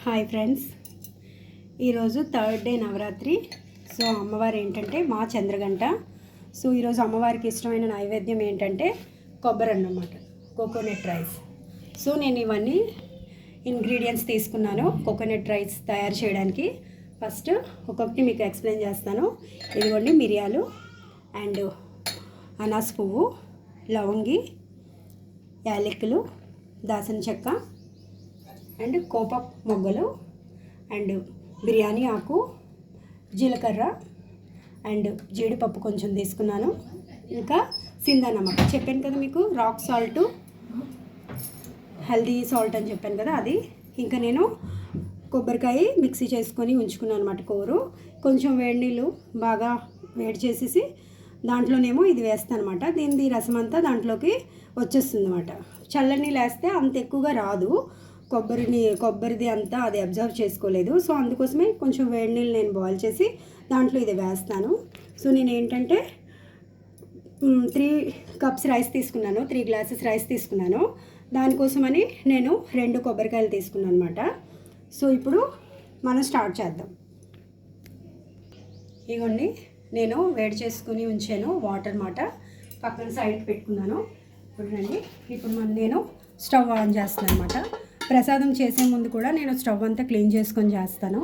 Hi friends, ఈరోజు third day Navratri. So అమ్మవారు ఏంటంటే మా చంద్రగంట. సో ఈరోజు అమ్మవారికి ఇష్టమైన నైవేద్యం ఏంటంటే కొబ్బరి అన్నమాట, కోకోనట్ రైస్. సో నేను ఇవన్నీ ఇంగ్రీడియంట్స్ తీసుకున్నాను కోకోనట్ రైస్ తయారు చేయడానికి. ఫస్ట్ ఒక్కొక్కటి మీకు ఎక్స్ప్లెయిన్ చేస్తాను. ఇదిగోండి మిరియాలు అండ్ అనాస్ పువ్వు, లవంగి, యాలకులు, దాల్చిన చెక్క అండ్ కోప మొగ్గలు అండ్ బిర్యానీ ఆకు, జీలకర్ర అండ్ జీడిపప్పు కొంచెం తీసుకున్నాను. ఇంకా సిందా నమక్ చెప్పాను కదా మీకు, రాక్ సాల్ట్, హల్దీ సాల్ట్ అని చెప్పాను కదా అది. ఇంకా నేను కొబ్బరికాయ మిక్సీ చేసుకొని ఉంచుకున్నాను అనమాట. కూరు కొంచెం వేడి నీళ్ళు బాగా వేడి చేసేసి దాంట్లోనేమో ఇది వేస్తాను అనమాట. దీనిది రసం అంతా దాంట్లోకి వచ్చేస్తుంది అనమాట. చల్లని నీళ్ళు వేస్తే అంత ఎక్కువగా రాదు, కొబ్బరిది అంతా అది అబ్జర్వ్ చేసుకోలేదు. సో అందుకోసమే కొంచెం వేడి నీళ్ళు నేను బాయిల్ చేసి దాంట్లో ఇది వేస్తాను. సో నేను ఏంటంటే 3 కప్స్ రైస్ తీసుకున్నాను, 3 గ్లాసెస్ రైస్ తీసుకున్నాను. దానికోసమని నేను 2 కొబ్బరికాయలు తీసుకున్నాను అనమాట. సో ఇప్పుడు మనం స్టార్ట్ చేద్దాం. ఇగోండి నేను వేడి చేసుకుని ఉంచాను వాటర్ మాట, పక్కన సైడ్కి పెట్టుకున్నాను. ఇప్పుడు రండి, ఇప్పుడు నేను స్టవ్ ఆన్ చేస్తాను అనమాట. ప్రసాదం చేసే ముందు కూడా నేను స్టవ్ అంతా క్లీన్ చేసుకొని చేస్తాను.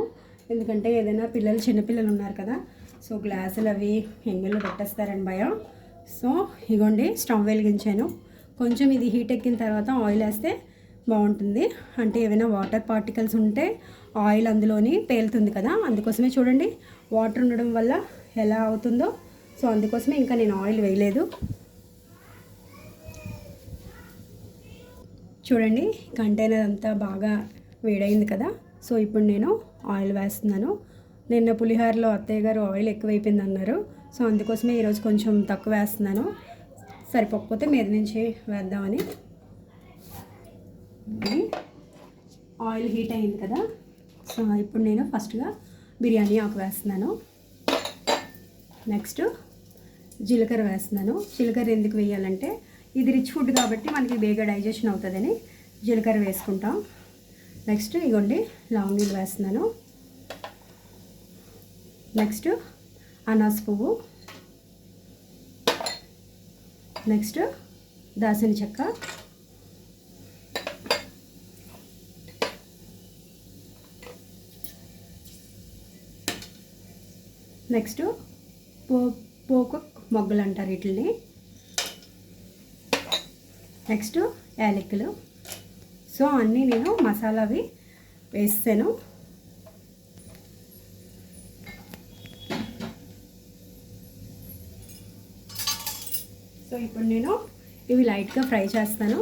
ఎందుకంటే ఏదైనా చిన్నపిల్లలు ఉన్నారు కదా, సో గ్లాసులు అవి ఎంగిల్లో పెట్టేస్తారని భయం. సో ఇగోండి స్టవ్ వెలిగించాను. కొంచెం ఇది హీట్ ఎక్కిన తర్వాత ఆయిల్ వేస్తే బాగుంటుంది. అంటే ఏమైనా వాటర్ పార్టికల్స్ ఉంటే ఆయిల్ అందులోని పేలుతుంది కదా, అందుకోసమే చూడండి వాటర్ ఉండడం వల్ల ఎలా అవుతుందో. సో అందుకోసమే ఇంకా నేను ఆయిల్ వేయలేదు. చూడండి కంటైనర్ అంతా బాగా వేడైంది కదా. సో ఇప్పుడు నేను ఆయిల్ వేస్తున్నాను. నిన్న పులిహోరలో అత్తయ్య గారు ఆయిల్ ఎక్కువైపోయింది అన్నారు. సో అందుకోసమే ఈరోజు కొంచెం తక్కువ వేస్తున్నాను, సరిపోకపోతే మీద నుంచి వేద్దామని. ఆయిల్ హీట్ అయింది కదా. సో ఇప్పుడు నేను ఫస్ట్గా బిర్యానీ ఆకు వేస్తున్నాను. నెక్స్ట్ జీలకర్ర వేస్తున్నాను. జీలకర్ర ఎందుకు వేయాలంటే ఇది రిచ్ ఫుడ్ కాబట్టి మనకి బేగా డైజెషన్ అవుతుందని జీలకర్ర వేసుకుంటాం. నెక్స్ట్ ఇగోండి లవంగిలు వేస్తున్నాను. నెక్స్ట్ అనాస్ పువ్వు, నెక్స్ట్ దాల్చిన చెక్క, నెక్స్ట్ పోకు మొగ్గలు అంటారు వీటిని, నెక్స్ట్ యాలకులు. సో అన్నీ నేను మసాలావి వేస్తాను. సో ఇప్పుడు నేను ఇవి లైట్గా ఫ్రై చేస్తాను.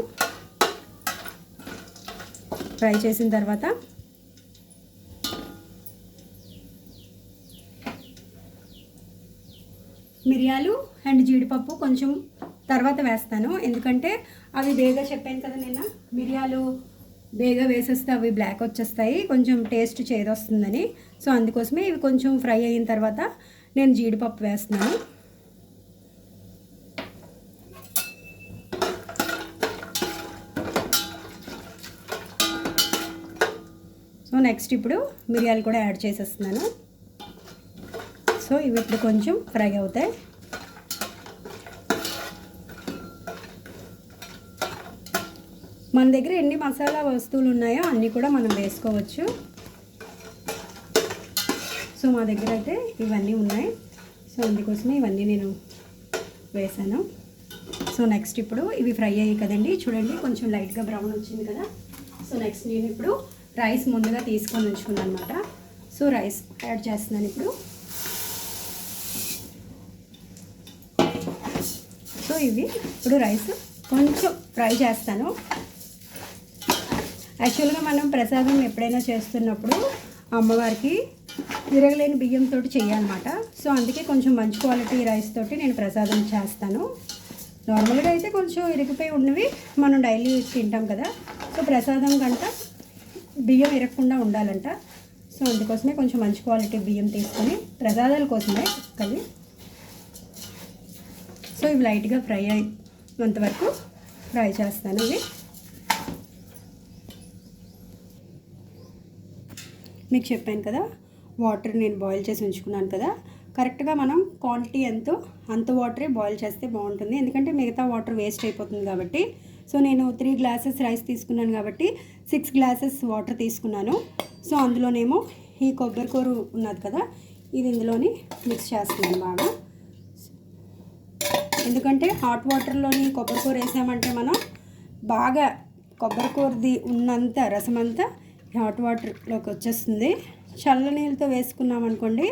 ఫ్రై చేసిన తర్వాత మిరియాలు అండ్ జీడిపప్పు కొంచెం తర్వాత వేస్తాను. ఎందుకంటే అవి బేగా చెప్పాను కదా నిన్న, మిరియాలు బేగా వేసేస్తే అవి బ్లాక్ వచ్చేస్తాయి, కొంచెం టేస్ట్ చేదొస్తుందని. సో అందుకోసమే ఇవి కొంచెం ఫ్రై అయిన తర్వాత నేను జీడిపప్పు వేస్తున్నాను. సో నెక్స్ట్ ఇప్పుడు మిరియాలు కూడా యాడ్ చేసేస్తున్నాను. సో ఇవి ఇప్పుడు కొంచెం ఫ్రై అవుతాయి. మన దగ్గర ఎన్ని మసాలా వస్తువులు ఉన్నాయో అన్నీ కూడా మనం వేసుకోవచ్చు. సో మా దగ్గర అయితే ఇవన్నీ ఉన్నాయి, సో అందుకోసమే ఇవన్నీ నేను వేసాను. సో నెక్స్ట్ ఇప్పుడు ఇవి ఫ్రై అయ్యాయి కదండి, చూడండి కొంచెం లైట్గా బ్రౌన్ వచ్చింది కదా. సో నెక్స్ట్ నేను ఇప్పుడు రైస్ ముందుగా తీసుకొని ఉంచుకున్నాను అనమాట. సో రైస్ యాడ్ చేస్తున్నాను ఇప్పుడు. సో ఇవి ఇప్పుడు రైస్ కొంచెం ఫ్రై చేస్తాను. యాక్చువల్గా మనం ప్రసాదం ఎప్పుడైనా చేస్తున్నప్పుడు అమ్మవారికి విరగలేని బియ్యంతో చేయాలన్నమాట. సో అందుకే కొంచెం మంచి క్వాలిటీ రైస్ తోటి నేను ప్రసాదం చేస్తాను. నార్మల్గా అయితే కొంచెం ఇరిగిపోయి ఉన్నవి మనం డైలీ తింటాం కదా. సో ప్రసాదం కంట బియ్యం ఇరగకుండా ఉండాలంట. సో అందుకోసమే కొంచెం మంచి క్వాలిటీ బియ్యం తీసుకొని ప్రసాదాల కోసమే కలి. సో ఇవి లైట్గా ఫ్రై అయ్యేంతవరకు ఫ్రై చేస్తాను. ఇవి మీకు చెప్పాను కదా, వాటర్ నేను బాయిల్ చేసి ఉంచుకున్నాను కదా, కరెక్ట్గా మనం క్వాంటిటీ ఎంతో అంత వాటరే బాయిల్ చేస్తే బాగుంటుంది. ఎందుకంటే మిగతా వాటర్ వేస్ట్ అయిపోతుంది కాబట్టి. సో నేను 3 గ్లాసెస్ రైస్ తీసుకున్నాను కాబట్టి 6 గ్లాసెస్ వాటర్ తీసుకున్నాను. సో అందులోనేమో ఈ కొబ్బరి కూర ఉన్నది కదా, ఇది ఇందులోని మిక్స్ చేస్తున్నాను బాగా. ఎందుకంటే హాట్ వాటర్లోని కొబ్బరి కూర వేసామంటే మనం బాగా కొబ్బరి కూరది ఉన్నంత రసం అంతా హాట్ వాటర్లోకి వచ్చేస్తుంది. చల్ల నీళ్ళతో వేసుకున్నాం అనుకోండి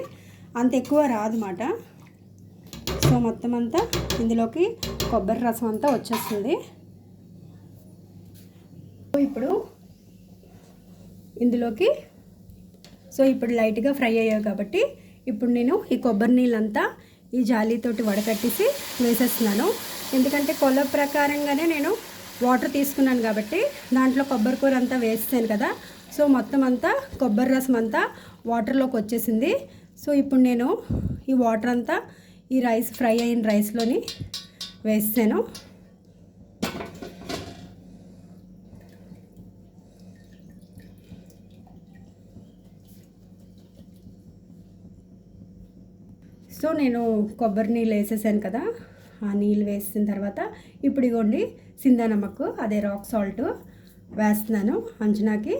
అంత ఎక్కువ రాదన్నమాట. సో మొత్తం అంతా ఇందులోకి కొబ్బరి రసం అంతా వచ్చేస్తుంది. ఇప్పుడు ఇందులోకి ఇప్పుడు లైట్గా ఫ్రై అయ్యాయి కాబట్టి ఇప్పుడు నేను ఈ కొబ్బరి నీళ్ళంతా ఈ జాలీతోటి వడకట్టేసి వేసేస్తున్నాను. ఎందుకంటే కొలత ప్రకారంగానే నేను వాటర్ తీసుకున్నాను కాబట్టి దాంట్లో కొబ్బరి కూర అంతా వేస్తాను కదా. సో మొత్తం అంతా కొబ్బరి రసం అంతా వాటర్లోకి వచ్చేసింది. సో ఇప్పుడు నేను ఈ వాటర్ అంతా ఈ రైస్ ఫ్రై అయిన రైస్లోని వేస్తాను. సో నేను కొబ్బరి నీళ్ళు వేసేసాను కదా, ఆ నీళ్ళు వేసిన తర్వాత ఇప్పుడు ఇగోండి సిందా నమక్, అదే రాక్ సాల్ట్ వేస్తున్నాను. అంజనాకి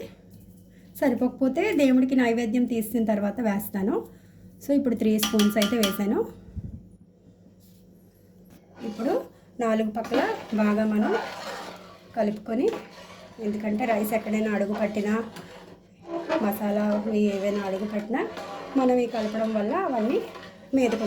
సరిపోకపోతే దేవుడికి నైవేద్యం తీసిన తర్వాత వేస్తాను. సో ఇప్పుడు 3 స్పూన్స్ అయితే వేసాను. ఇప్పుడు 4 పక్కల బాగా మనం కలుపుకొని, ఎందుకంటే రైస్ ఎక్కడైనా అడుగు పట్టినా మసాలా ఏవైనా అడుగు పట్టినా మనం ఈ కలపడం వల్ల అవన్నీ మీదకు